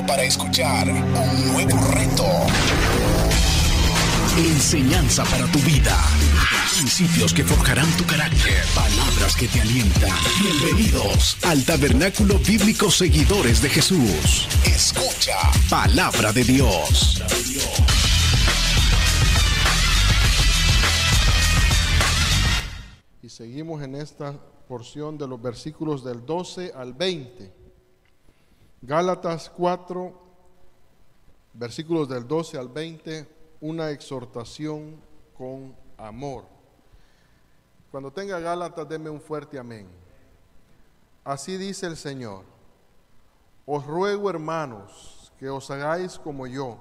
para escuchar un nuevo reto. Enseñanza para tu vida. Principios que forjarán tu carácter. Palabras que te alientan. Bienvenidos al Tabernáculo Bíblico Seguidores de Jesús. Escucha Palabra de Dios. Y seguimos en esta porción de los versículos del 12 al 20. Gálatas 4, versículos del 12 al 20, una exhortación con amor. Cuando tenga Gálatas, deme un fuerte amén. Así dice el Señor: os ruego, hermanos, que os hagáis como yo,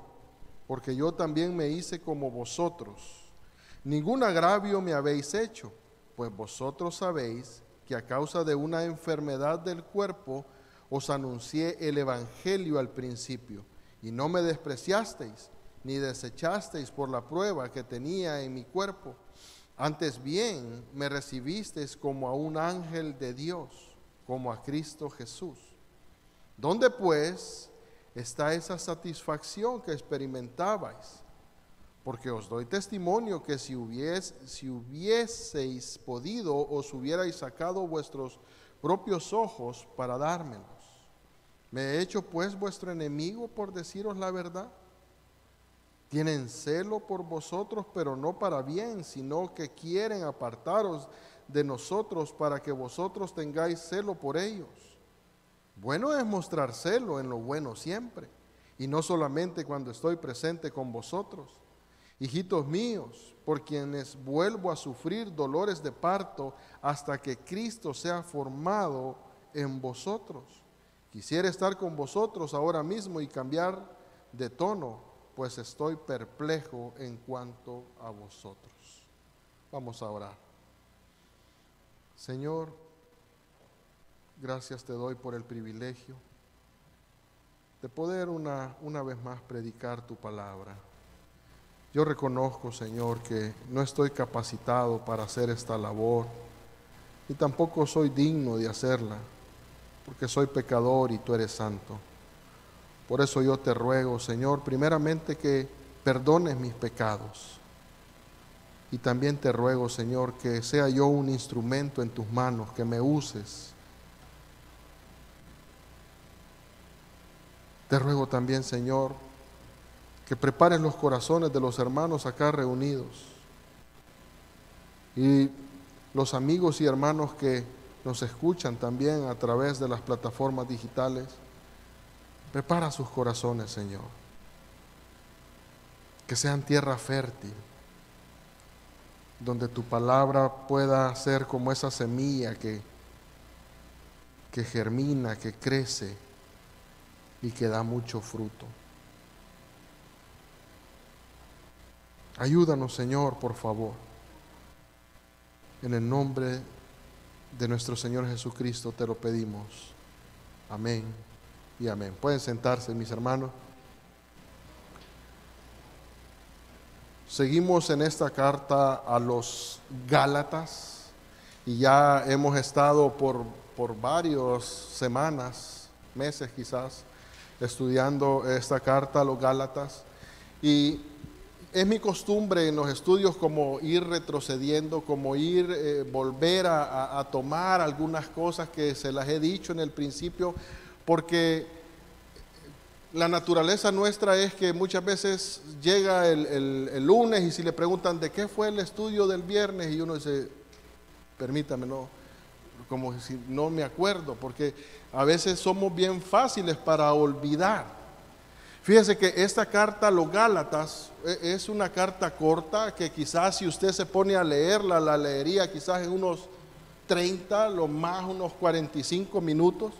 porque yo también me hice como vosotros. Ningún agravio me habéis hecho, pues vosotros sabéis que a causa de una enfermedad del cuerpo os anuncié el evangelio al principio, y no me despreciasteis, ni desechasteis por la prueba que tenía en mi cuerpo. Antes bien me recibisteis como a un ángel de Dios, como a Cristo Jesús. ¿Dónde pues está esa satisfacción que experimentabais? Porque os doy testimonio que si hubieseis podido, os hubierais sacado vuestros propios ojos para dármelos. ¿Me he hecho pues vuestro enemigo por deciros la verdad? Tienen celo por vosotros, pero no para bien, sino que quieren apartaros de nosotros para que vosotros tengáis celo por ellos. Bueno es mostrar celo en lo bueno siempre, y no solamente cuando estoy presente con vosotros. Hijitos míos, por quienes vuelvo a sufrir dolores de parto hasta que Cristo sea formado en vosotros. Quisiera estar con vosotros ahora mismo y cambiar de tono, pues estoy perplejo en cuanto a vosotros. Vamos a orar. Señor, gracias te doy por el privilegio de poder una vez más predicar tu palabra. Yo reconozco, Señor, que no estoy capacitado para hacer esta labor, y tampoco soy digno de hacerla, porque soy pecador y tú eres santo. Por eso yo te ruego, Señor, primeramente que perdones mis pecados, y también te ruego, Señor, que sea yo un instrumento en tus manos, que me uses. Te ruego también, Señor, que prepares los corazones de los hermanos acá reunidos, y los amigos y hermanos que nos escuchan también a través de las plataformas digitales. Prepara sus corazones, Señor, que sean tierra fértil, donde tu palabra pueda ser como esa semilla que germina, que crece y que da mucho fruto. Ayúdanos, Señor, por favor, en el nombre de nuestro Señor Jesucristo te lo pedimos. Amén y amén. Pueden sentarse, mis hermanos. Seguimos en esta carta a los Gálatas, y ya hemos estado por varias semanas, meses quizás, estudiando esta carta a los Gálatas, y es mi costumbre en los estudios como ir retrocediendo, como volver a tomar algunas cosas que se las he dicho en el principio, porque la naturaleza nuestra es que muchas veces llega el lunes, y si le preguntan de qué fue el estudio del viernes, y uno dice, permítame, no, como si no me acuerdo, porque a veces somos bien fáciles para olvidar. Fíjese que esta carta a los Gálatas es una carta corta, que quizás si usted se pone a leerla, la leería quizás en unos 30, lo más unos 45 minutos.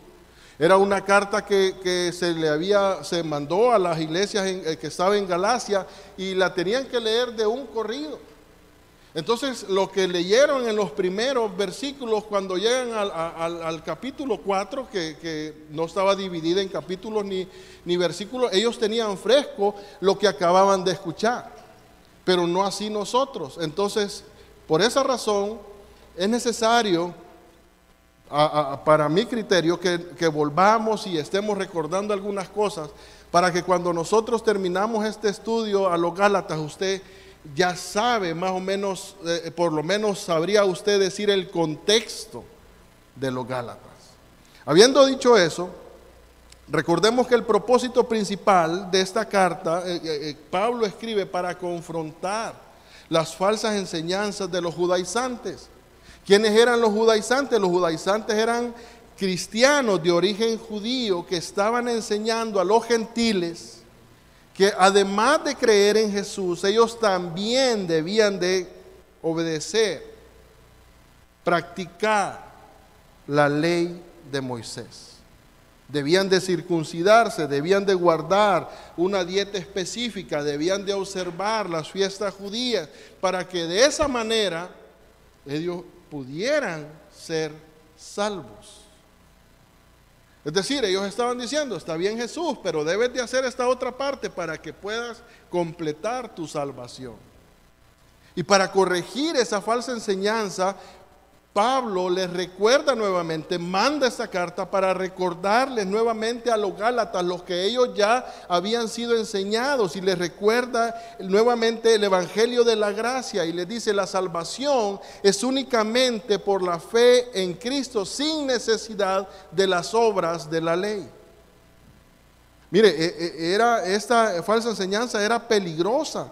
Era una carta que se mandó a las iglesias que estaban en Galacia, y la tenían que leer de un corrido. Entonces, lo que leyeron en los primeros versículos, cuando llegan al capítulo 4, que no estaba dividida en capítulos ni versículos, ellos tenían fresco lo que acababan de escuchar, pero no así nosotros. Entonces, por esa razón, es necesario para mi criterio, que volvamos y estemos recordando algunas cosas para que cuando nosotros terminamos este estudio a los Gálatas, usted ya sabe más o menos, por lo menos sabría usted decir el contexto de los Gálatas. Habiendo dicho eso, recordemos que el propósito principal de esta carta, Pablo escribe para confrontar las falsas enseñanzas de los judaizantes. ¿Quiénes eran los judaizantes? Los judaizantes eran cristianos de origen judío que estaban enseñando a los gentiles que además de creer en Jesús, ellos también debían de obedecer, practicar la ley de Moisés. Debían de circuncidarse, debían de guardar una dieta específica, debían de observar las fiestas judías, para que de esa manera ellos pudieran ser salvos. Es decir, ellos estaban diciendo, está bien Jesús, pero debes de hacer esta otra parte para que puedas completar tu salvación. Y para corregir esa falsa enseñanza, Pablo les recuerda nuevamente, manda esta carta para recordarles nuevamente a los Gálatas los que ellos ya habían sido enseñados, y les recuerda nuevamente el evangelio de la gracia y les dice: la salvación es únicamente por la fe en Cristo, sin necesidad de las obras de la ley. Mire, esta falsa enseñanza era peligrosa,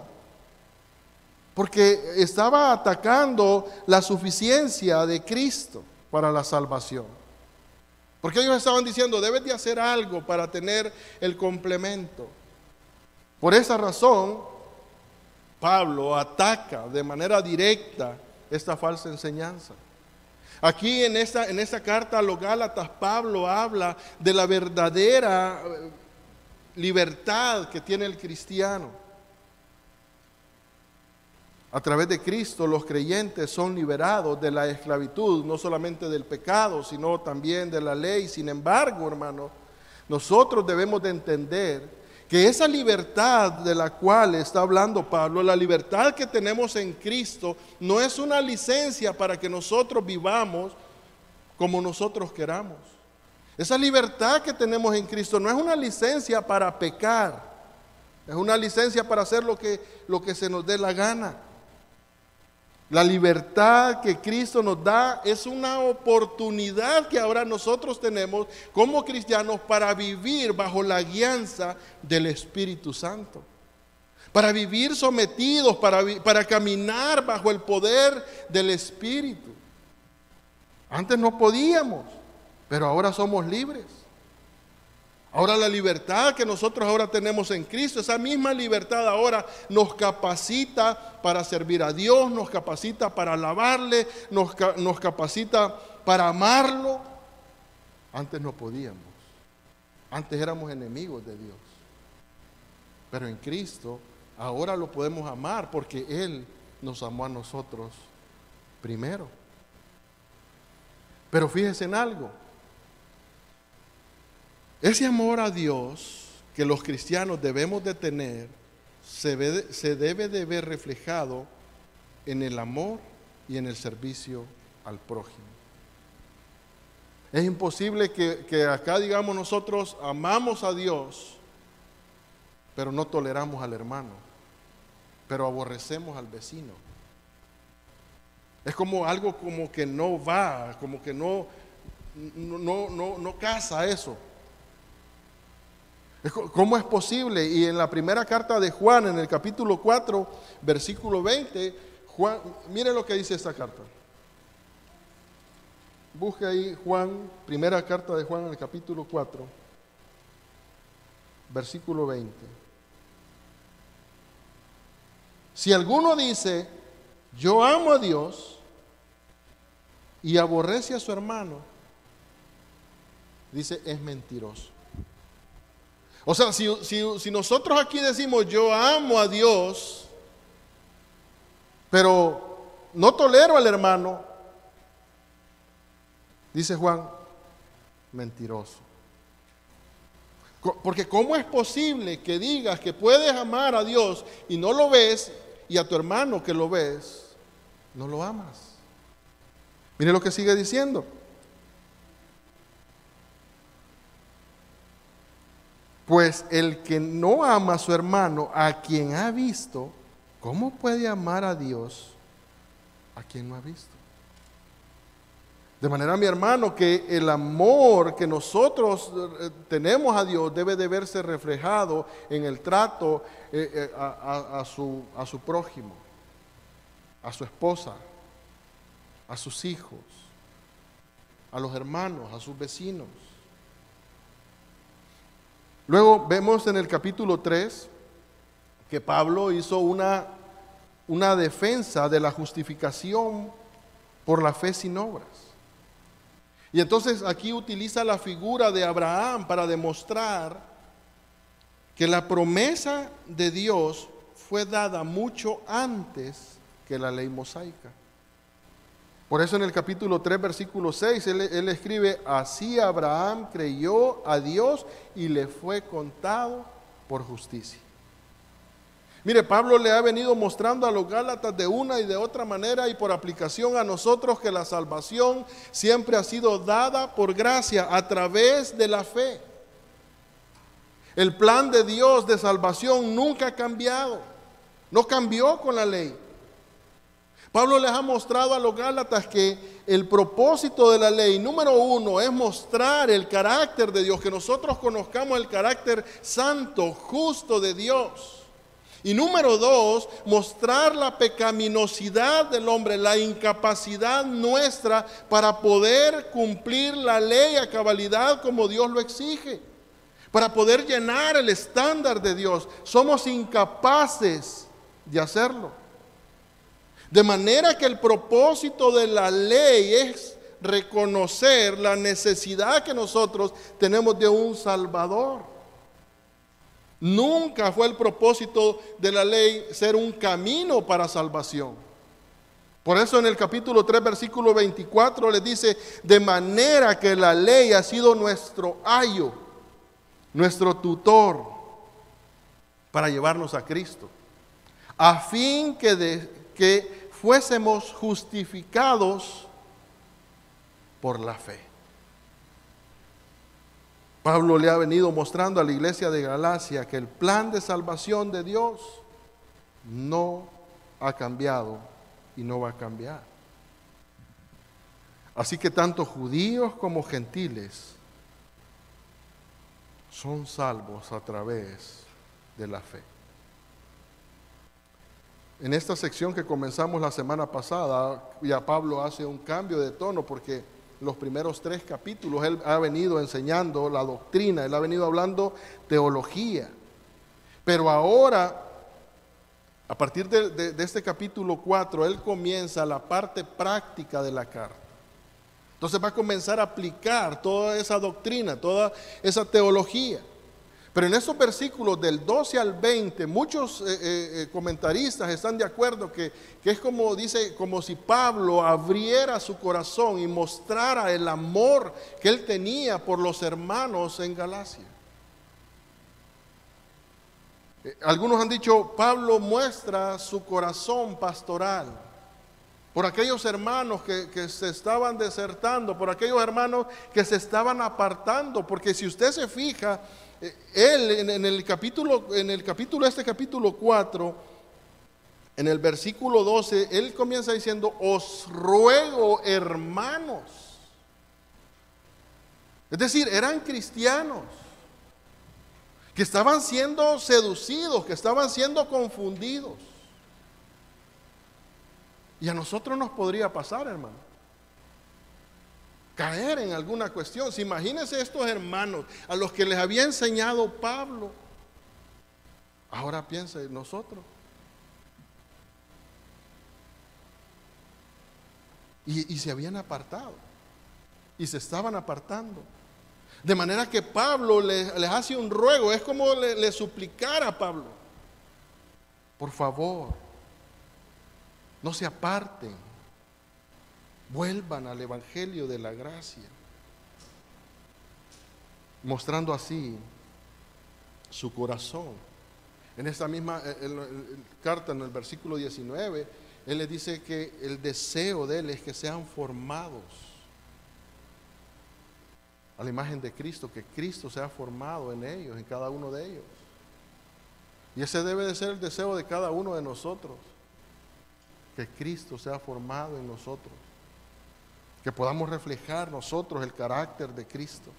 porque estaba atacando la suficiencia de Cristo para la salvación. Porque ellos estaban diciendo, debes de hacer algo para tener el complemento. Por esa razón, Pablo ataca de manera directa esta falsa enseñanza. Aquí en esta carta a los Gálatas, Pablo habla de la verdadera libertad que tiene el cristiano. A través de Cristo los creyentes son liberados de la esclavitud, no solamente del pecado, sino también de la ley. Sin embargo, hermanos, nosotros debemos de entender que esa libertad de la cual está hablando Pablo, la libertad que tenemos en Cristo, no es una licencia para que nosotros vivamos como nosotros queramos. Esa libertad que tenemos en Cristo no es una licencia para pecar, es una licencia para hacer lo que se nos dé la gana. La libertad que Cristo nos da es una oportunidad que ahora nosotros tenemos como cristianos para vivir bajo la guianza del Espíritu Santo, para vivir sometidos, para caminar bajo el poder del Espíritu. Antes no podíamos, pero ahora somos libres. Ahora la libertad que nosotros ahora tenemos en Cristo, esa misma libertad ahora nos capacita para servir a Dios, nos capacita para alabarle, nos capacita para amarlo. Antes no podíamos, antes éramos enemigos de Dios. Pero en Cristo ahora lo podemos amar porque Él nos amó a nosotros primero. Pero fíjense en algo. Ese amor a Dios que los cristianos debemos de tener se debe de ver reflejado en el amor y en el servicio al prójimo. Es imposible que acá digamos nosotros amamos a Dios, pero no toleramos al hermano, pero aborrecemos al vecino. Es como algo como que no va, como que no casa eso. ¿Cómo es posible? Y en la primera carta de Juan, en el capítulo 4, versículo 20, Juan, mire lo que dice esta carta. Busque ahí Juan, primera carta de Juan, en el capítulo 4, versículo 20. Si alguno dice, yo amo a Dios y aborrece a su hermano, dice, es mentiroso. O sea, si nosotros aquí decimos yo amo a Dios, pero no tolero al hermano, dice Juan, mentiroso. Porque ¿cómo es posible que digas que puedes amar a Dios y no lo ves, y a tu hermano que lo ves, no lo amas? Mire lo que sigue diciendo. Pues el que no ama a su hermano, a quien ha visto, ¿cómo puede amar a Dios a quien no ha visto? De manera, mi hermano, que el amor que nosotros tenemos a Dios debe de verse reflejado en el trato a su prójimo, a su esposa, a sus hijos, a los hermanos, a sus vecinos. Luego vemos en el capítulo 3 que Pablo hizo una defensa de la justificación por la fe sin obras. Y entonces aquí utiliza la figura de Abraham para demostrar que la promesa de Dios fue dada mucho antes que la ley mosaica. Por eso en el capítulo 3, versículo 6, él escribe: así Abraham creyó a Dios y le fue contado por justicia. Mire, Pablo le ha venido mostrando a los Gálatas de una y de otra manera y por aplicación a nosotros que la salvación siempre ha sido dada por gracia a través de la fe. El plan de Dios de salvación nunca ha cambiado, no cambió con la ley. Pablo les ha mostrado a los Gálatas que el propósito de la ley, número uno, es mostrar el carácter de Dios, que nosotros conozcamos el carácter santo, justo de Dios. Y número dos, mostrar la pecaminosidad del hombre, la incapacidad nuestra para poder cumplir la ley a cabalidad como Dios lo exige, para poder llenar el estándar de Dios. Somos incapaces de hacerlo. De manera que el propósito de la ley es reconocer la necesidad que nosotros tenemos de un Salvador. Nunca fue el propósito de la ley ser un camino para salvación. Por eso en el capítulo 3, versículo 24 le dice: de manera que la ley ha sido nuestro ayo, nuestro tutor, para llevarnos a Cristo, a fin que fuésemos justificados por la fe. Pablo le ha venido mostrando a la iglesia de Galacia que el plan de salvación de Dios no ha cambiado y no va a cambiar. Así que tanto judíos como gentiles son salvos a través de la fe. En esta sección que comenzamos la semana pasada, ya Pablo hace un cambio de tono porque los primeros 3 capítulos él ha venido enseñando la doctrina, él ha venido hablando teología. Pero ahora, a partir de este capítulo 4, él comienza la parte práctica de la carta. Entonces va a comenzar a aplicar toda esa doctrina, toda esa teología. Pero en esos versículos del 12 al 20, muchos comentaristas están de acuerdo que es como dice, como si Pablo abriera su corazón y mostrara el amor que él tenía por los hermanos en Galacia. Algunos han dicho, Pablo muestra su corazón pastoral por aquellos hermanos que se estaban desertando, por aquellos hermanos que se estaban apartando, porque si usted se fija, él en el capítulo 4, en el versículo 12, él comienza diciendo: os ruego, hermanos. Es decir, eran cristianos que estaban siendo seducidos, que estaban siendo confundidos. Y a nosotros nos podría pasar, hermano, caer en alguna cuestión. Si imagínense estos hermanos a los que les había enseñado Pablo, ahora piensa en nosotros. Y se habían apartado, y se estaban apartando. De manera que Pablo les hace un ruego, es como le suplicara a Pablo: por favor, no se aparten, vuelvan al evangelio de la gracia, mostrando así su corazón. En esta misma carta, en el versículo 19, él le dice que el deseo de él es que sean formados. a la imagen de Cristo, que Cristo sea formado en ellos, en cada uno de ellos. Y ese debe de ser el deseo de cada uno de nosotros, que Cristo sea formado en nosotros, que podamos reflejar nosotros el carácter de Cristo.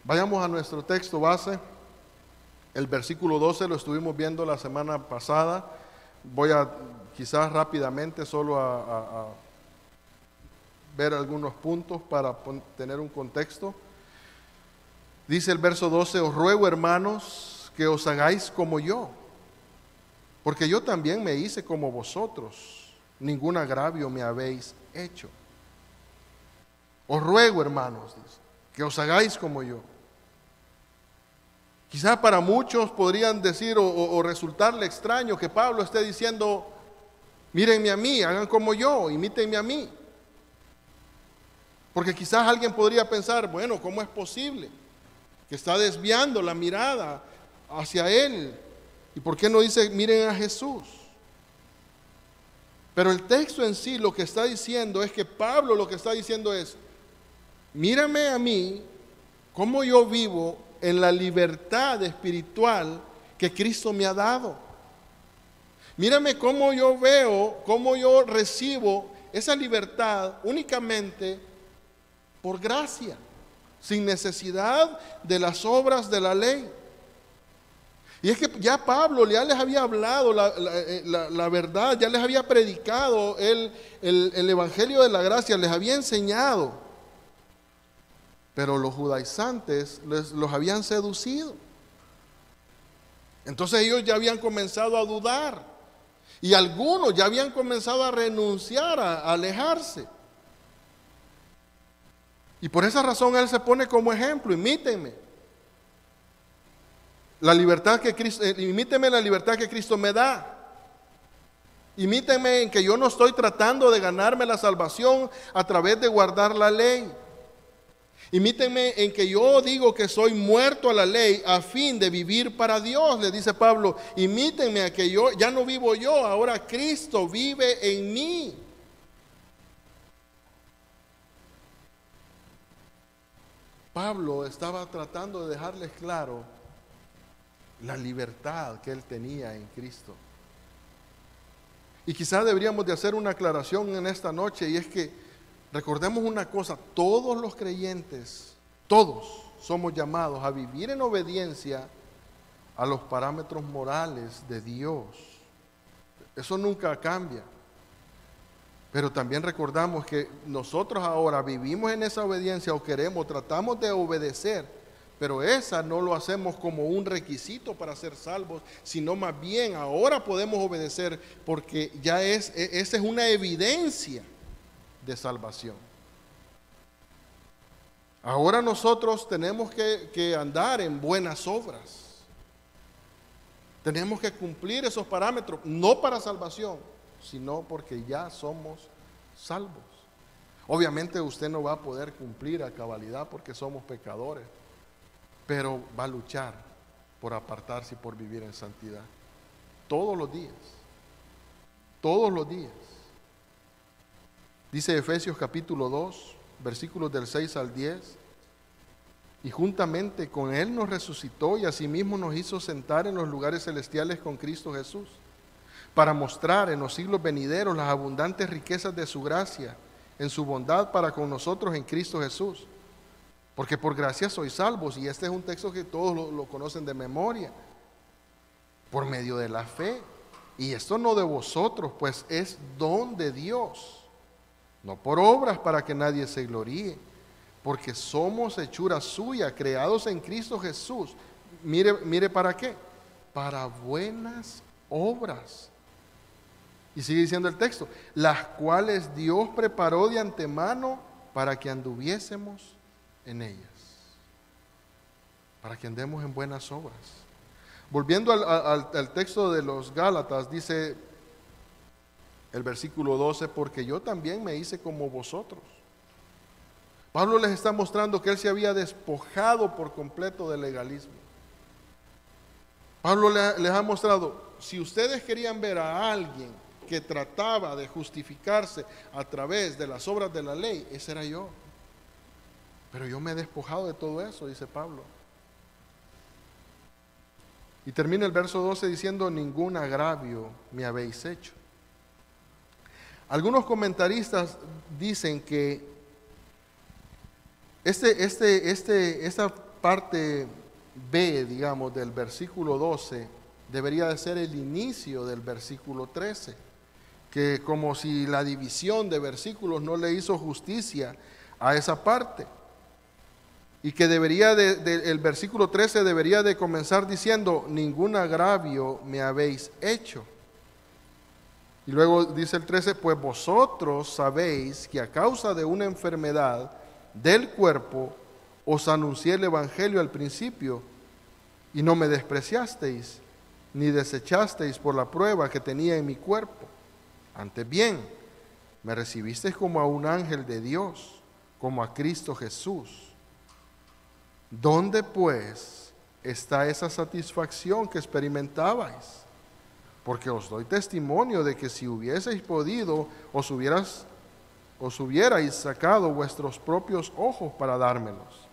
Vayamos a nuestro texto base, el versículo 12, lo estuvimos viendo la semana pasada. Voy a quizás rápidamente solo a ver algunos puntos para tener un contexto. Dice el verso 12: os ruego, hermanos, que os hagáis como yo, porque yo también me hice como vosotros, ningún agravio me habéis hecho. Os ruego, hermanos, dice, que os hagáis como yo. Quizás para muchos podrían decir o resultarle extraño que Pablo esté diciendo: mírenme a mí, hagan como yo, imítenme a mí. Porque quizás alguien podría pensar: bueno, ¿cómo es posible que está desviando la mirada hacia Él? ¿Y por qué no dice miren a Jesús? Pero el texto en sí lo que está diciendo es que Pablo lo que está diciendo es: mírame a mí, cómo yo vivo en la libertad espiritual que Cristo me ha dado. Mírame cómo yo veo, cómo yo recibo esa libertad únicamente por gracia, sin necesidad de las obras de la ley. Y es que ya Pablo ya les había hablado la verdad, ya les había predicado el evangelio de la gracia, les había enseñado. Pero los judaizantes los habían seducido. Entonces ellos ya habían comenzado a dudar. Y algunos ya habían comenzado a renunciar, a alejarse. Y por esa razón Él se pone como ejemplo: imítenme. Imítenme la libertad que Cristo me da. Imítenme en que yo no estoy tratando de ganarme la salvación a través de guardar la ley. Imítenme en que yo digo que soy muerto a la ley a fin de vivir para Dios, le dice Pablo. Imítenme a que yo ya no vivo yo, ahora Cristo vive en mí. Pablo estaba tratando de dejarles claro la libertad que él tenía en Cristo. Y quizás deberíamos de hacer una aclaración en esta noche, y es que recordemos una cosa: todos los creyentes, todos somos llamados a vivir en obediencia a los parámetros morales de Dios. Eso nunca cambia. Pero también recordamos que nosotros ahora vivimos en esa obediencia, o tratamos de obedecer, pero esa no lo hacemos como un requisito para ser salvos, sino más bien ahora podemos obedecer porque esa es una evidencia de salvación. Ahora nosotros tenemos que andar en buenas obras. Tenemos que cumplir esos parámetros, no para salvación, sino porque ya somos salvos. Obviamente usted no va a poder cumplir a cabalidad porque somos pecadores, pero va a luchar por apartarse y por vivir en santidad. Todos los días. Todos los días. Dice Efesios capítulo 2, versículos del 6 al 10. Y juntamente con Él nos resucitó y asimismo nos hizo sentar en los lugares celestiales con Cristo Jesús, para mostrar en los siglos venideros las abundantes riquezas de su gracia, en su bondad para con nosotros en Cristo Jesús. Porque por gracia sois salvos, y este es un texto que todos lo conocen de memoria, por medio de la fe. Y esto no de vosotros, pues es don de Dios, no por obras para que nadie se gloríe, porque somos hechura suya, creados en Cristo Jesús. Mire para qué, para buenas obras. Y sigue diciendo el texto: las cuales Dios preparó de antemano para que anduviésemos en ellas, para que andemos en buenas obras. Volviendo al texto de los Gálatas, dice el versículo 12: porque yo también me hice como vosotros. Pablo les está mostrando que él se había despojado por completo del legalismo. Pablo les ha mostrado: si ustedes querían ver a alguien que trataba de justificarse a través de las obras de la ley, ese era yo. Pero yo me he despojado de todo eso, dice Pablo. Y termina el verso 12 diciendo, ningún agravio me habéis hecho. Algunos comentaristas dicen que esta parte B, digamos, del versículo 12, debería de ser el inicio del versículo 13, que como si la división de versículos no le hizo justicia a esa parte, y que el versículo 13 debería de comenzar diciendo, ningún agravio me habéis hecho. Y luego dice el 13, pues vosotros sabéis que a causa de una enfermedad del cuerpo os anuncié el evangelio al principio y no me despreciasteis ni desechasteis por la prueba que tenía en mi cuerpo. Antes bien, me recibisteis como a un ángel de Dios, como a Cristo Jesús. ¿Dónde pues está esa satisfacción que experimentabais? Porque os doy testimonio de que si hubieseis podido, os hubierais sacado vuestros propios ojos para dármelos.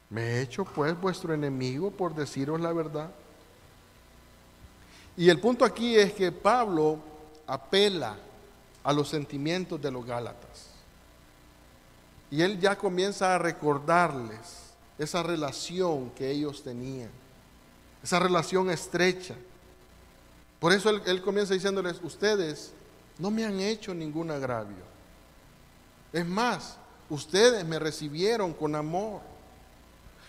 ¿Me he hecho pues vuestro enemigo por deciros la verdad? Y el punto aquí es que Pablo apela a los sentimientos de los gálatas. Y él ya comienza a recordarles esa relación que ellos tenían, esa relación estrecha. Por eso él comienza diciéndoles, ustedes no me han hecho ningún agravio. Es más, ustedes me recibieron con amor.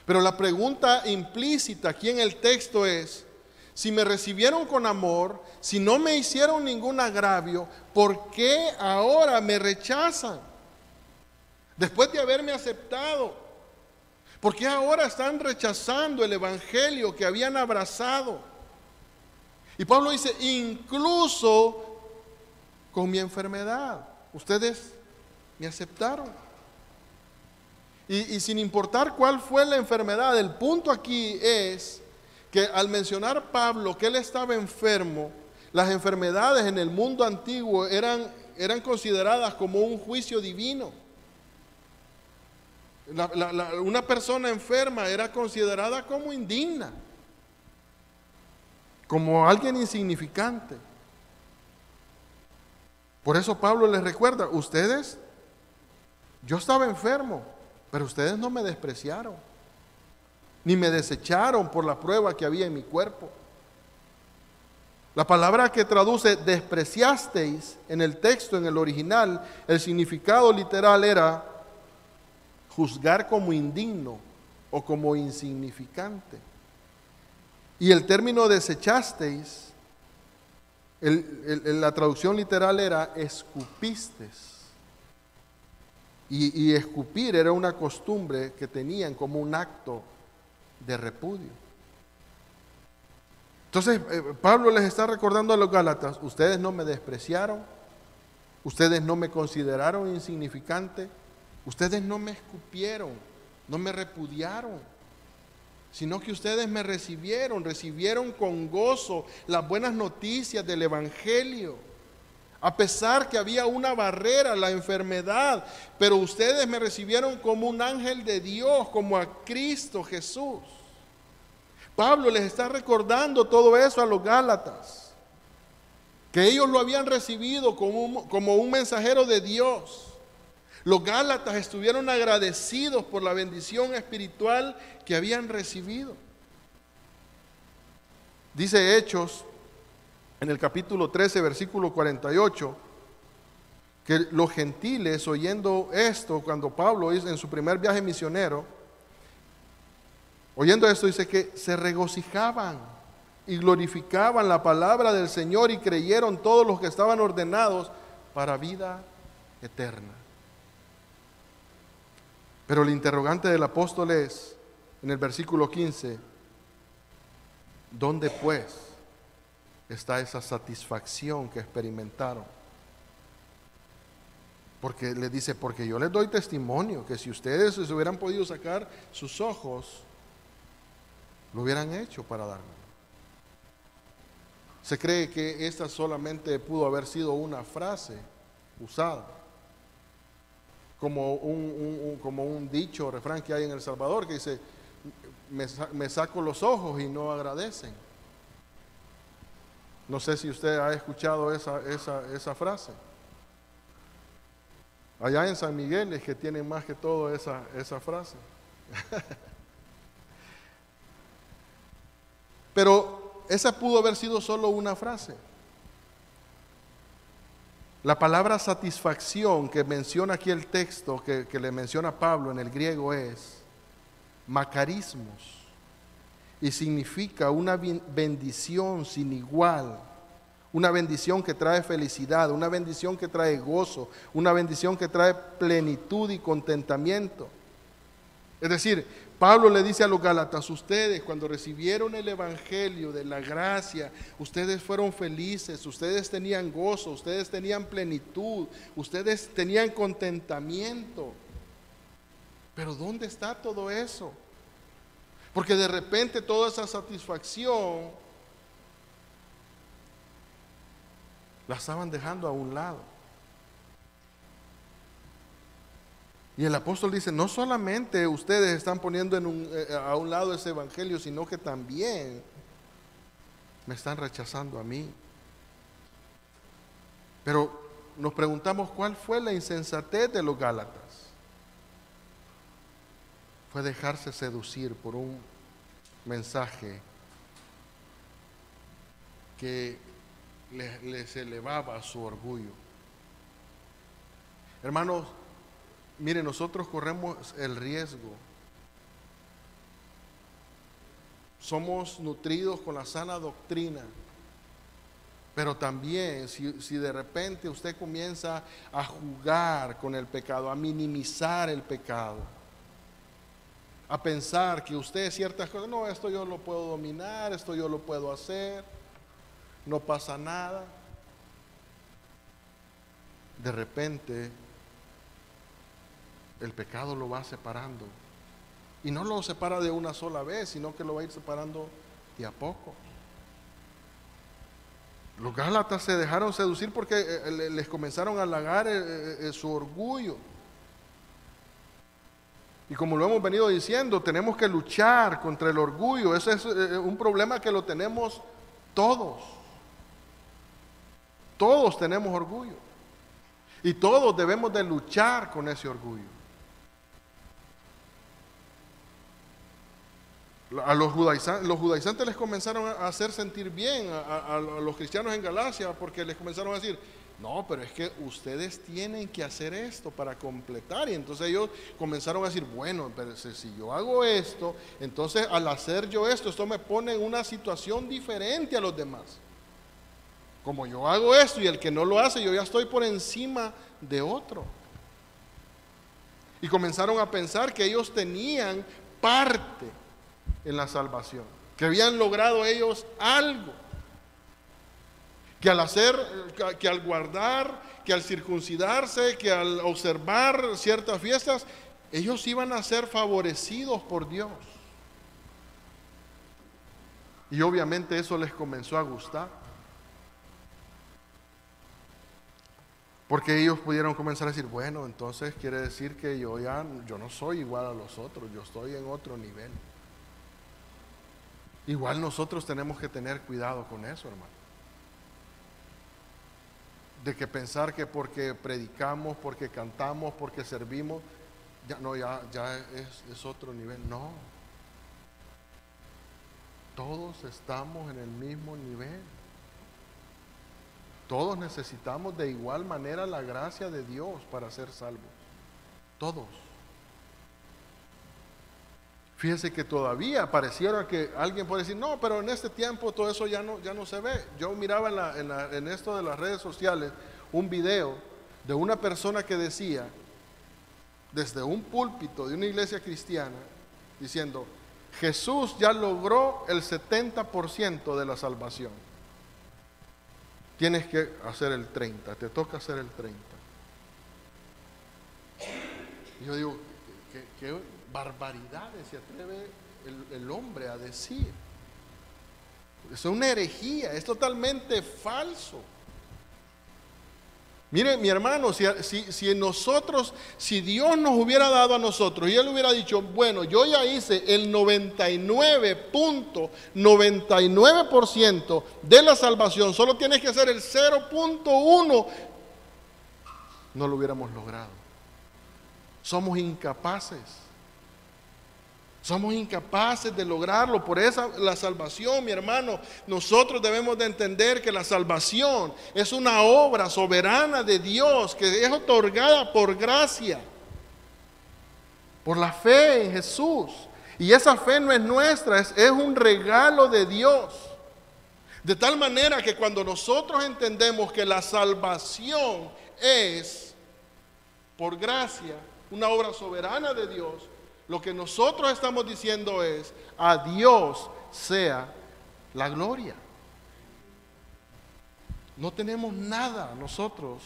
Pero la pregunta implícita aquí en el texto es, si me recibieron con amor, si no me hicieron ningún agravio, ¿por qué ahora me rechazan? Después de haberme aceptado, ¿por qué ahora están rechazando el evangelio que habían abrazado? Y Pablo dice, incluso con mi enfermedad, ustedes me aceptaron. Y sin importar cuál fue la enfermedad, el punto aquí es que al mencionar Pablo que él estaba enfermo, las enfermedades en el mundo antiguo eran consideradas como un juicio divino. Una persona enferma era considerada como indigna, como alguien insignificante. Por eso Pablo les recuerda, ustedes, yo estaba enfermo, pero ustedes no me despreciaron, ni me desecharon por la prueba que había en mi cuerpo. La palabra que traduce despreciasteis en el texto, en el original, el significado literal era juzgar como indigno o como insignificante. Y el término desechasteis, la traducción literal era escupistes. Y escupir era una costumbre que tenían como un acto de repudio. Entonces Pablo les está recordando a los gálatas, ustedes no me despreciaron, ustedes no me consideraron insignificante, ustedes no me escupieron, no me repudiaron, sino que ustedes me recibieron con gozo las buenas noticias del evangelio. A pesar que había una barrera, la enfermedad, pero ustedes me recibieron como un ángel de Dios, como a Cristo Jesús. Pablo les está recordando todo eso a los gálatas, que ellos lo habían recibido como un mensajero de Dios. Los gálatas estuvieron agradecidos por la bendición espiritual que habían recibido. Dice Hechos, en el capítulo 13, versículo 48, que los gentiles, oyendo esto, cuando Pablo hizo en su primer viaje misionero, oyendo esto, dice que se regocijaban y glorificaban la palabra del Señor y creyeron todos los que estaban ordenados para vida eterna. Pero el interrogante del apóstol es, en el versículo 15, ¿dónde pues está esa satisfacción que experimentaron? Porque le dice, porque yo les doy testimonio que si ustedes se hubieran podido sacar sus ojos, lo hubieran hecho para darme. Se cree que esta solamente pudo haber sido una frase usada como como un dicho, refrán que hay en El Salvador que dice, me saco los ojos y no agradecen. No sé si usted ha escuchado esa frase. Allá en San Miguel es que tienen más que todo esa frase. Pero esa pudo haber sido solo una frase. La palabra satisfacción que menciona aquí el texto, que le menciona Pablo en el griego, es macarismos, y significa una bendición sin igual, una bendición que trae felicidad, una bendición que trae gozo, una bendición que trae plenitud y contentamiento. Es decir, Pablo le dice a los Gálatas, ustedes cuando recibieron el evangelio de la gracia, ustedes fueron felices, ustedes tenían gozo, ustedes tenían plenitud, ustedes tenían contentamiento. Pero ¿dónde está todo eso? Porque de repente toda esa satisfacción la estaban dejando a un lado. Y el apóstol dice, no solamente ustedes están poniendo a un lado ese evangelio, sino que también me están rechazando a mí. Pero nos preguntamos, ¿cuál fue la insensatez de los Gálatas? Fue dejarse seducir por un mensaje que les elevaba su orgullo. Hermanos, mire, nosotros corremos el riesgo. Somos nutridos con la sana doctrina, pero también si de repente usted comienza a jugar con el pecado, a minimizar el pecado, a pensar que usted ciertas cosas, no, esto yo lo puedo dominar, esto yo lo puedo hacer, no pasa nada. De repente el pecado lo va separando, y no lo separa de una sola vez, sino que lo va a ir separando de a poco. Los Gálatas se dejaron seducir porque les comenzaron a halagar su orgullo. Y como lo hemos venido diciendo, tenemos que luchar contra el orgullo. Ese es un problema que lo tenemos todos. Todos tenemos orgullo. Y todos debemos de luchar con ese orgullo. A los judaizantes les comenzaron a hacer sentir bien a los cristianos en Galacia, porque les comenzaron a decir, no, pero es que ustedes tienen que hacer esto para completar. Y entonces ellos comenzaron a decir, bueno, pero si yo hago esto, entonces al hacer yo esto me pone en una situación diferente a los demás. Como yo hago esto y el que no lo hace, yo ya estoy por encima de otro. Y comenzaron a pensar que ellos tenían parte en la salvación, que habían logrado ellos algo, que al guardar, que al circuncidarse, que al observar ciertas fiestas, ellos iban a ser favorecidos por Dios. Y obviamente eso les comenzó a gustar, porque ellos pudieron comenzar a decir, bueno, entonces quiere decir que yo no soy igual a los otros, yo estoy en otro nivel. Igual nosotros tenemos que tener cuidado con eso, hermano. De que pensar que porque predicamos, porque cantamos, porque servimos, ya es otro nivel. No. Todos estamos en el mismo nivel. Todos necesitamos de igual manera la gracia de Dios para ser salvos. Todos. Fíjese que todavía pareciera que alguien puede decir, no, pero en este tiempo todo eso ya no se ve. Yo miraba en esto de las redes sociales un video de una persona que decía, desde un púlpito de una iglesia cristiana, diciendo, Jesús ya logró el 70% de la salvación. Tienes que hacer el 30%, te toca hacer el 30%. Y yo digo, ¿qué barbaridades se atreve el hombre a decir? Es una herejía, es totalmente falso. Mire, mi hermano, si nosotros, si Dios nos hubiera dado a nosotros y Él hubiera dicho, bueno, yo ya hice el 99.99% de la salvación, solo tienes que hacer el 0.1, no lo hubiéramos logrado. Somos incapaces. Somos incapaces de lograrlo. Por eso la salvación, mi hermano, nosotros debemos de entender que la salvación es una obra soberana de Dios que es otorgada por gracia, por la fe en Jesús. Y esa fe no es nuestra, es un regalo de Dios. De tal manera que cuando nosotros entendemos que la salvación es por gracia, una obra soberana de Dios, lo que nosotros estamos diciendo es, a Dios sea la gloria. No tenemos nada nosotros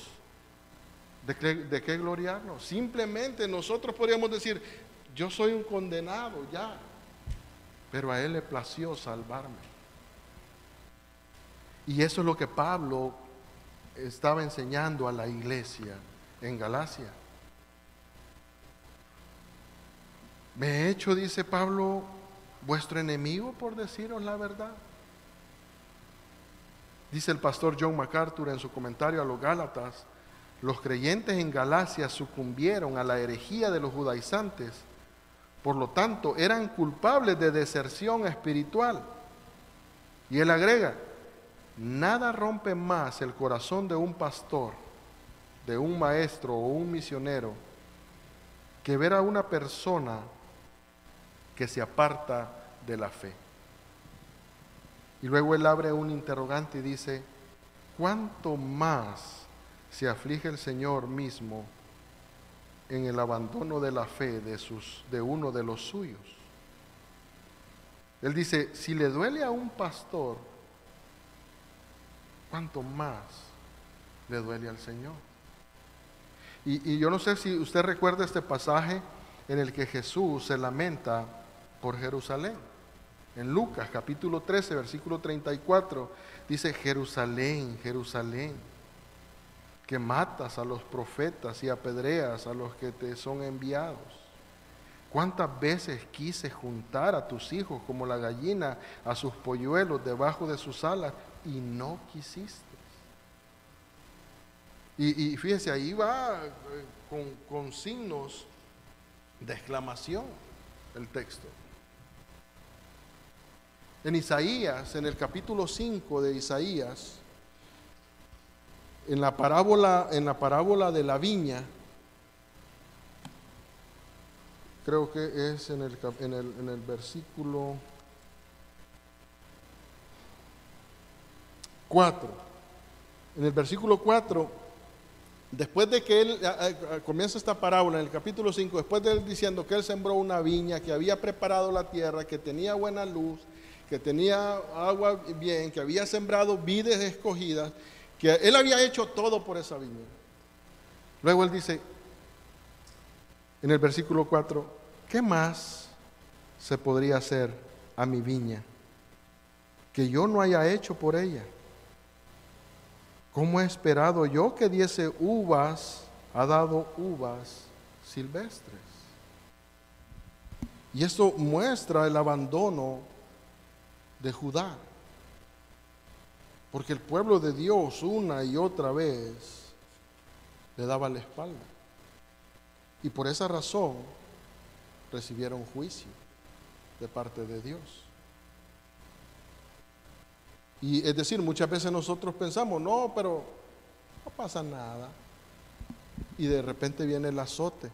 de qué gloriarnos. Simplemente nosotros podríamos decir, yo soy un condenado ya, pero a Él le plació salvarme. Y eso es lo que Pablo estaba enseñando a la iglesia en Galacia. Me he hecho, dice Pablo, vuestro enemigo por deciros la verdad. Dice el pastor John MacArthur en su comentario a los Gálatas, los creyentes en Galacia sucumbieron a la herejía de los judaizantes, por lo tanto eran culpables de deserción espiritual. Y él agrega, nada rompe más el corazón de un pastor, de un maestro o un misionero, que ver a una persona que se aparta de la fe. Y luego él abre un interrogante y dice, ¿cuánto más se aflige el Señor mismo en el abandono de la fe de uno de los suyos? Él dice, si le duele a un pastor, ¿cuánto más le duele al Señor? Y yo no sé si usted recuerda este pasaje en el que Jesús se lamenta por Jerusalén. En Lucas capítulo 13, versículo 34, dice, Jerusalén, Jerusalén, que matas a los profetas y apedreas a los que te son enviados. ¿Cuántas veces quise juntar a tus hijos como la gallina a sus polluelos debajo de sus alas y no quisiste? Y fíjese, ahí va con signos de exclamación el texto. En Isaías, en el capítulo 5 de Isaías, en la parábola de la viña, creo que es en el versículo 4. En el versículo 4, después de que él comienza esta parábola en el capítulo 5, después de él diciendo que él sembró una viña, que había preparado la tierra, que tenía buena luz, que tenía agua bien, que había sembrado vides escogidas, que él había hecho todo por esa viña. Luego él dice, en el versículo 4, ¿qué más se podría hacer a mi viña que yo no haya hecho por ella? ¿Cómo he esperado yo que diese uvas, ha dado uvas silvestres? Y esto muestra el abandono de Judá, porque el pueblo de Dios una y otra vez le daba la espalda, y por esa razón recibieron juicio de parte de Dios. Y es decir, muchas veces nosotros pensamos, no, pero no pasa nada, y de repente viene el azote.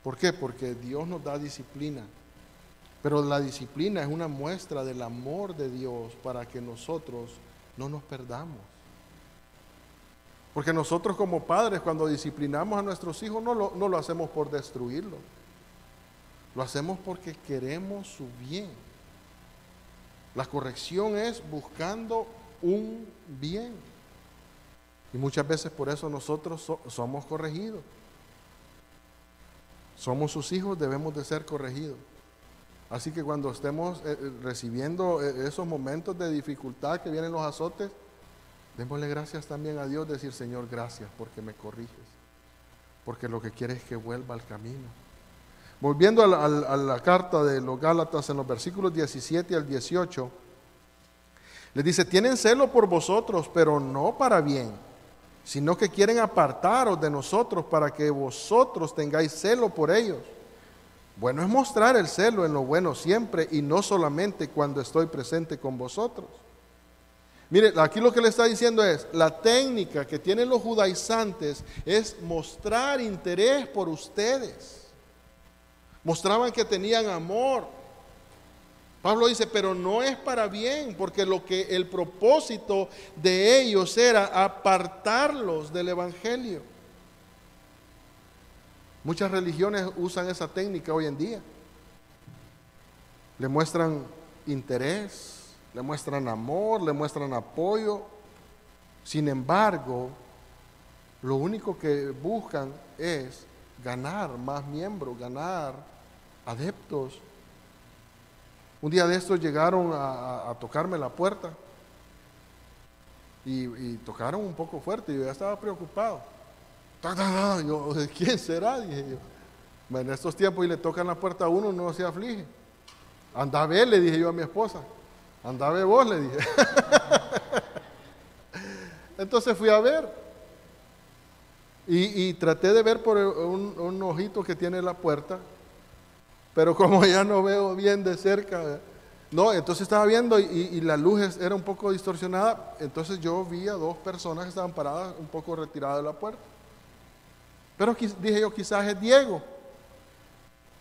¿Por qué? Porque Dios nos da disciplina. Pero la disciplina es una muestra del amor de Dios para que nosotros no nos perdamos. Porque nosotros como padres, cuando disciplinamos a nuestros hijos, no lo hacemos por destruirlo. Lo hacemos porque queremos su bien. La corrección es buscando un bien. Y muchas veces por eso nosotros somos corregidos. Somos sus hijos, debemos de ser corregidos. Así que cuando estemos recibiendo esos momentos de dificultad que vienen los azotes, Démosle gracias también a Dios, decir: Señor, gracias porque me corriges, porque lo que quieres es que vuelva al camino. Volviendo a la carta de los Gálatas, en los versículos 17 al 18, les dice: tienen celo por vosotros, pero no para bien, sino que quieren apartaros de nosotros para que vosotros tengáis celo por ellos. Bueno es mostrar el celo en lo bueno siempre, y no solamente cuando estoy presente con vosotros. Mire, aquí lo que le está diciendo es: la técnica que tienen los judaizantes es mostrar interés por ustedes. Mostraban que tenían amor. Pablo dice: pero no es para bien, porque el propósito de ellos era apartarlos del evangelio. Muchas religiones usan esa técnica hoy en día. Le muestran interés, le muestran amor, le muestran apoyo. Sin embargo, lo único que buscan es ganar más miembros, ganar adeptos. Un día de estos llegaron a tocarme la puerta y tocaron un poco fuerte, y yo ya estaba preocupado. Yo, ¿quién será?, dije yo. En estos tiempos, y le tocan la puerta a uno, no se aflige. Anda a ver, le dije yo a mi esposa. Anda a ver vos, le dije. Entonces fui a ver y traté de ver por un ojito que tiene la puerta, pero como ya no veo bien de cerca, no, entonces estaba viendo y la luz era un poco distorsionada. Entonces yo vi a dos personas que estaban paradas un poco retiradas de la puerta. Pero dije yo, quizás es Diego.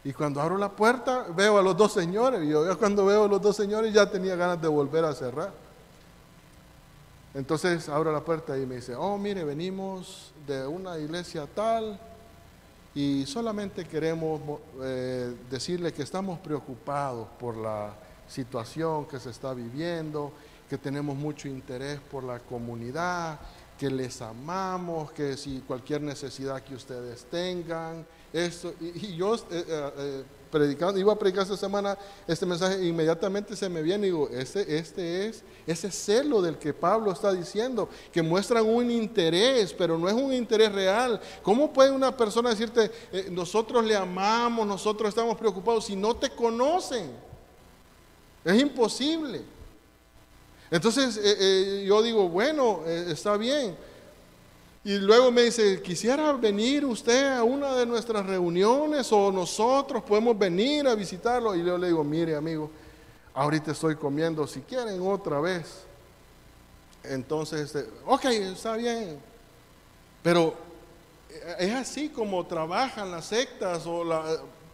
Y cuando abro la puerta, veo a los dos señores. Y yo ya cuando veo a los dos señores ya tenía ganas de volver a cerrar. Entonces abro la puerta y me dice: oh, mire, venimos de una iglesia tal y solamente queremos decirle que estamos preocupados por la situación que se está viviendo, que tenemos mucho interés por la comunidad, que les amamos, que si cualquier necesidad que ustedes tengan, esto. Y yo predicando, iba a predicar esta semana este mensaje, e inmediatamente se me viene y digo: este es ese celo del que Pablo está diciendo, que muestran un interés, pero no es un interés real. ¿Cómo puede una persona decirte: nosotros le amamos, nosotros estamos preocupados, si no te conocen? Es imposible. Entonces yo digo: bueno, está bien. Y luego me dice: ¿quisiera venir usted a una de nuestras reuniones, o nosotros podemos venir a visitarlo? Y yo le digo: mire, amigo, ahorita estoy comiendo, si quieren otra vez. Entonces, ok, está bien. Pero es así como trabajan las sectas, o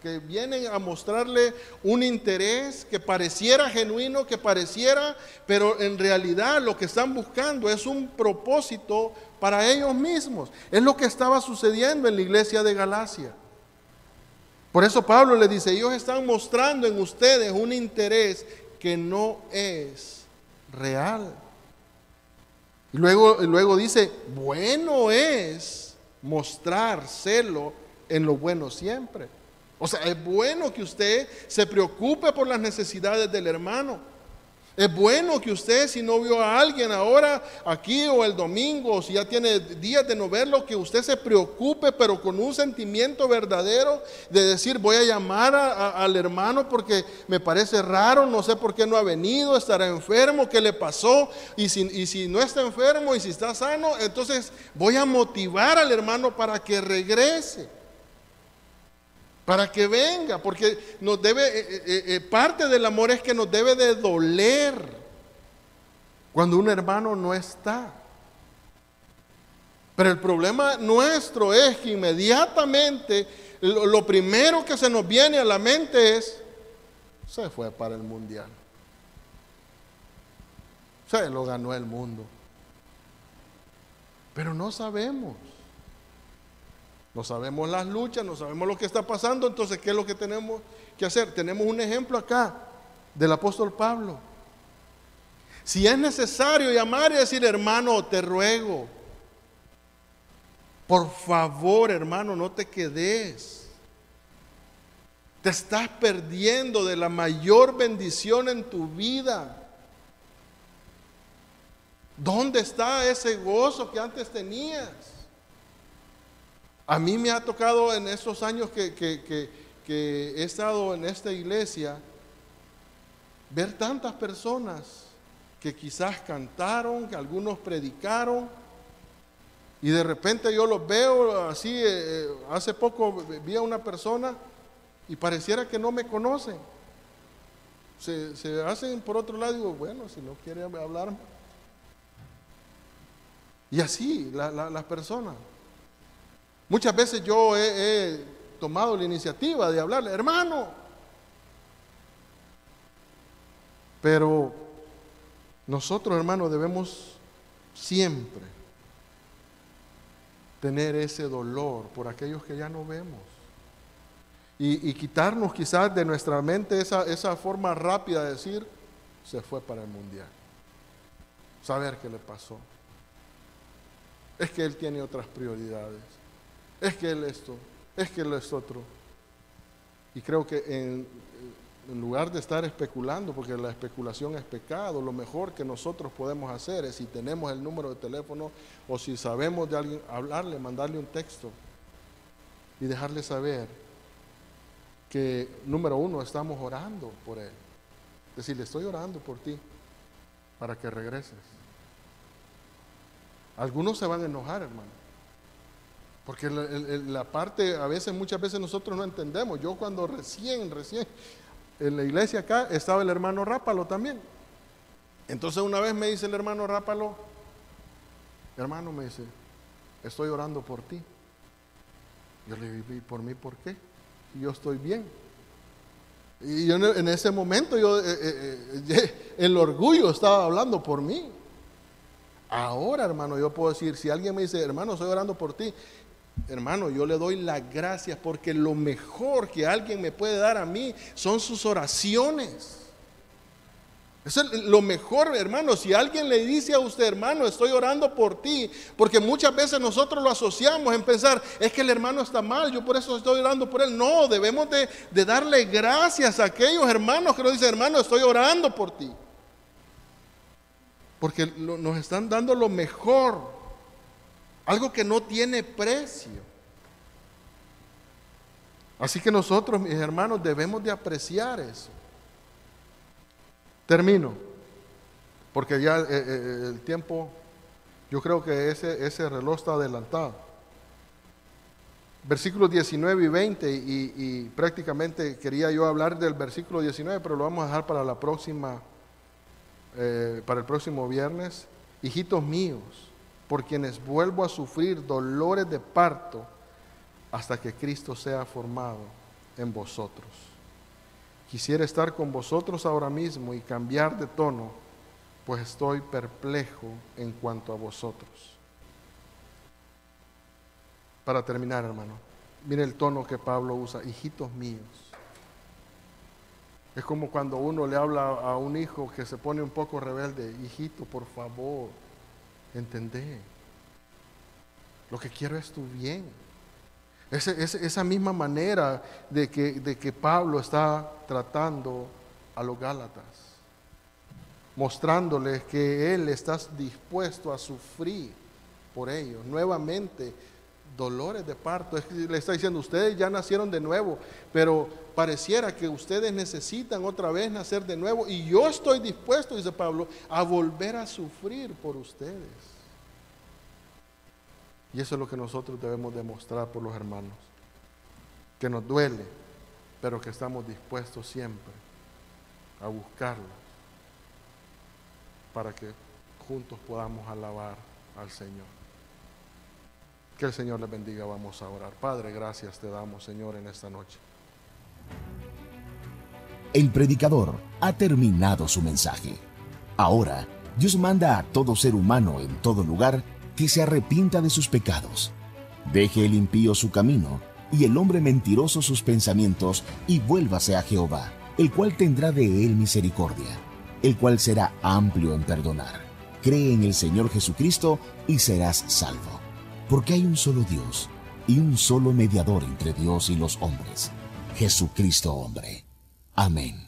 que vienen a mostrarle un interés que pareciera genuino, que pareciera, pero en realidad lo que están buscando es un propósito para ellos mismos. Es lo que estaba sucediendo en la iglesia de Galacia. Por eso Pablo le dice: ellos están mostrando en ustedes un interés que no es real. Y luego dice: bueno es mostrar celo en lo bueno siempre. O sea, es bueno que usted se preocupe por las necesidades del hermano. Es bueno que usted, si no vio a alguien ahora, aquí o el domingo, o si ya tiene días de no verlo, que usted se preocupe, pero con un sentimiento verdadero de decir: voy a llamar al hermano porque me parece raro, no sé por qué no ha venido, estará enfermo, qué le pasó, y si no está enfermo y si está sano, entonces voy a motivar al hermano para que regrese, para que venga, porque nos debe, parte del amor es que nos debe de doler cuando un hermano no está. Pero el problema nuestro es que inmediatamente lo primero que se nos viene a la mente es: se fue para el mundial, se lo ganó el mundo. Pero no sabemos. No sabemos las luchas, no sabemos lo que está pasando. Entonces, ¿qué es lo que tenemos que hacer? Tenemos un ejemplo acá del apóstol Pablo. Si es necesario llamar y decir: hermano, te ruego, por favor, hermano, no te quedes. Te estás perdiendo de la mayor bendición en tu vida. ¿Dónde está ese gozo que antes tenías? A mí me ha tocado en estos años que he estado en esta iglesia ver tantas personas que quizás cantaron, que algunos predicaron, y de repente yo los veo así. Hace poco vi a una persona y pareciera que no me conocen. Se hacen por otro lado y digo, bueno, si no quiere hablar. Y así las personas. Muchas veces yo he tomado la iniciativa de hablarle, hermano. Pero nosotros, hermanos, debemos siempre tener ese dolor por aquellos que ya no vemos. Y quitarnos quizás de nuestra mente esa forma rápida de decir, se fue para el mundial. Saber qué le pasó. Es que él tiene otras prioridades. Es que él esto, es que él es otro. Y creo que en lugar de estar especulando, porque la especulación es pecado, lo mejor que nosotros podemos hacer es, si tenemos el número de teléfono o si sabemos de alguien, hablarle, mandarle un texto y dejarle saber que, número uno, estamos orando por él. Decirle, estoy orando por ti para que regreses. Algunos se van a enojar, hermano, porque la parte, muchas veces nosotros no entendemos. Yo cuando recién en la iglesia acá estaba el hermano Rápalo también. Entonces una vez me dice el hermano Rápalo, hermano, me dice, estoy orando por ti. Yo le digo, ¿y por mí por qué? Yo estoy bien. Y yo en ese momento el orgullo estaba hablando por mí. Ahora, hermano, yo puedo decir, si alguien me dice, hermano, estoy orando por ti, hermano, yo le doy las gracias, porque lo mejor que alguien me puede dar a mí son sus oraciones. Eso es lo mejor, hermano. Si alguien le dice a usted, hermano, estoy orando por ti, porque muchas veces nosotros lo asociamos en pensar, es que el hermano está mal, yo por eso estoy orando por él. No, debemos de darle gracias a aquellos hermanos que nos dicen, hermano, estoy orando por ti, porque nos están dando lo mejor, algo que no tiene precio. Así que nosotros, mis hermanos, debemos de apreciar eso. Termino, porque ya el tiempo, yo creo que ese reloj está adelantado. Versículos 19 y 20, y prácticamente quería yo hablar del versículo 19, pero lo vamos a dejar para la próxima. Para el próximo viernes. Hijitos míos, por quienes vuelvo a sufrir dolores de parto hasta que Cristo sea formado en vosotros. Quisiera estar con vosotros ahora mismo y cambiar de tono, pues estoy perplejo en cuanto a vosotros. Para terminar, hermano, mire el tono que Pablo usa, hijitos míos. Es como cuando uno le habla a un hijo que se pone un poco rebelde, hijito, por favor, entendé. Lo que quiero es tu bien. Esa misma manera de que Pablo está tratando a los Gálatas, mostrándoles que él está dispuesto a sufrir por ellos. Nuevamente, dolores de parto. Es que le está diciendo, ustedes ya nacieron de nuevo, pero pareciera que ustedes necesitan otra vez nacer de nuevo, y yo estoy dispuesto, dice Pablo, a volver a sufrir por ustedes. Y eso es lo que nosotros debemos demostrar por los hermanos, que nos duele, pero que estamos dispuestos siempre a buscarlos para que juntos podamos alabar al Señor. Que el Señor les bendiga. Vamos a orar. Padre, gracias te damos, Señor, en esta noche. El predicador ha terminado su mensaje. Ahora, Dios manda a todo ser humano en todo lugar que se arrepienta de sus pecados. Deje el impío su camino y el hombre mentiroso sus pensamientos, y vuélvase a Jehová, el cual tendrá de él misericordia, el cual será amplio en perdonar. Cree en el Señor Jesucristo y serás salvo. Porque hay un solo Dios y un solo mediador entre Dios y los hombres, Jesucristo hombre. Amén.